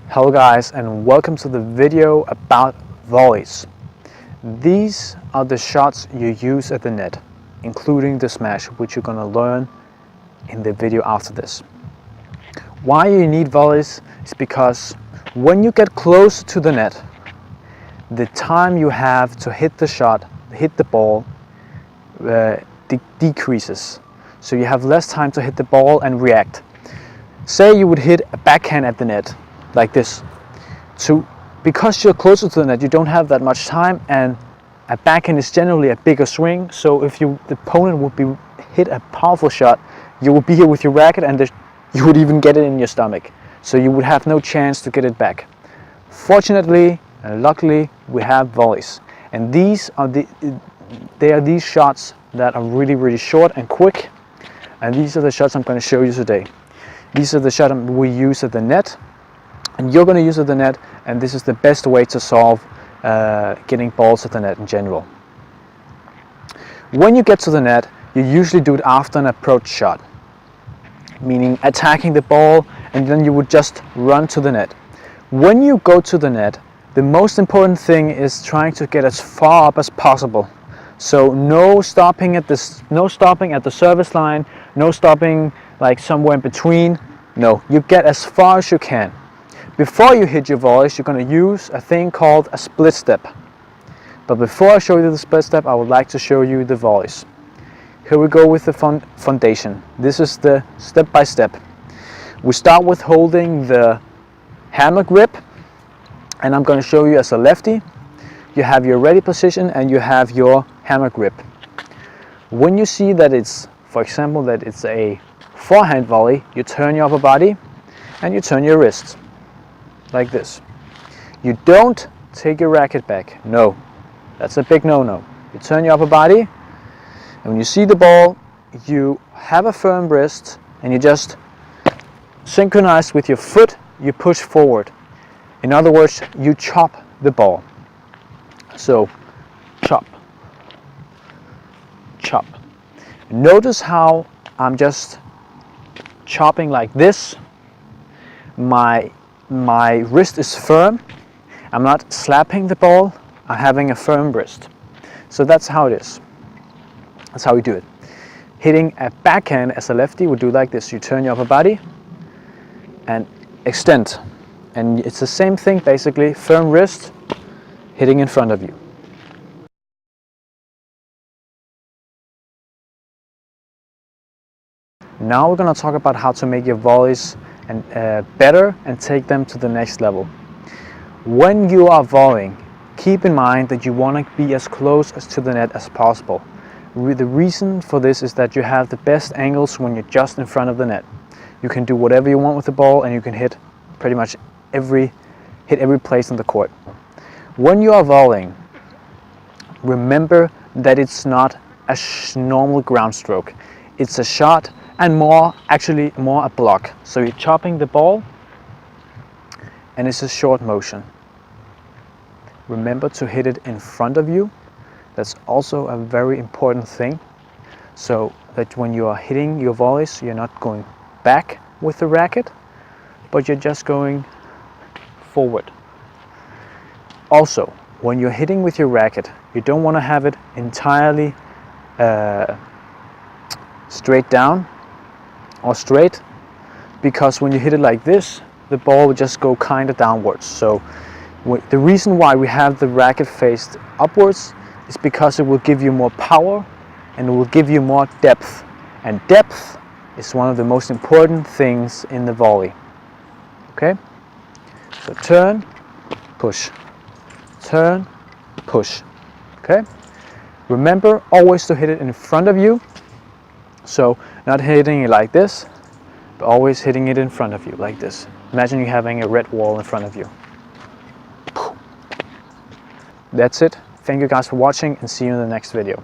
Hello guys, and welcome to the video about volleys. These are the shots you use at the net, including the smash, which you're going to learn in the video after this. Why you need volleys is because when you get close to the net, the time you have to hit the shot, hit the ball, decreases. So you have less time to hit the ball and react. Say you would hit a backhand at the net, like this. So because you're closer to the net, you don't have that much time, and a backhand is generally a bigger swing. So if the opponent would be hit a powerful shot, you would be here with your racket and you would even get it in your stomach. So you would have no chance to get it back. Fortunately and luckily, we have volleys, and these are these shots that are really short and quick, and these are the shots I'm going to show you today. These are the shots we use at the net, and you're going to use at the net, and this is the best way to solve getting balls at the net in general. When you get to the net, you usually do it after an approach shot, meaning attacking the ball, and then you would just run to the net. When you go to the net, the most important thing is trying to get as far up as possible. So no stopping at the service line, no stopping like somewhere in between. No, you get as far as you can. Before you hit your volleys, you're going to use a thing called a split step. But before I show you the split step, I would like to show you the volleys. Here we go with the foundation. This is the step by step. We start with holding the hammer grip, and I'm going to show you as a lefty. You have your ready position and you have your hammer grip. When you see that it's, for example, that it's a forehand volley, you turn your upper body and you turn your wrist like this. You don't take your racket back. No, that's a big no-no. You turn your upper body, and when you see the ball, you have a firm wrist and you just synchronize with your foot, you push forward. In other words, you chop the ball. So chop, chop. Notice how I'm just chopping like this. My wrist is firm. I'm not slapping the ball. I'm having a firm wrist. So that's how it is. That's how we do it. Hitting a backhand as a lefty, we do like this. You turn your upper body and extend. And it's the same thing basically, firm wrist, hitting in front of you. Now we're going to talk about how to make your volleys better and take them to the next level. When you are volleying, keep in mind that you want to be as close to the net as possible. The reason for this is that you have the best angles when you're just in front of the net. You can do whatever you want with the ball, and you can hit pretty much every place on the court. When you are volleying, remember that it's not a normal ground stroke. It's a shot, and actually more a block. So you're chopping the ball, and it's a short motion. Remember to hit it in front of you. That's also a very important thing, so that when you are hitting your volleys, you're not going back with the racket, but you're just going forward. Also, when you're hitting with your racket, you don't want to have it entirely straight down or straight, because when you hit it like this, the ball will just go kind of downwards. So the reason why we have the racket faced upwards is because it will give you more power and it will give you more depth, and depth is one of the most important things in the volley. Okay, so turn, push, turn, push. Okay, remember always to hit it in front of you. So not hitting it like this, but always hitting it in front of you like this. Imagine you having a red wall in front of you. That's it. Thank you guys for watching, and see you in the next video.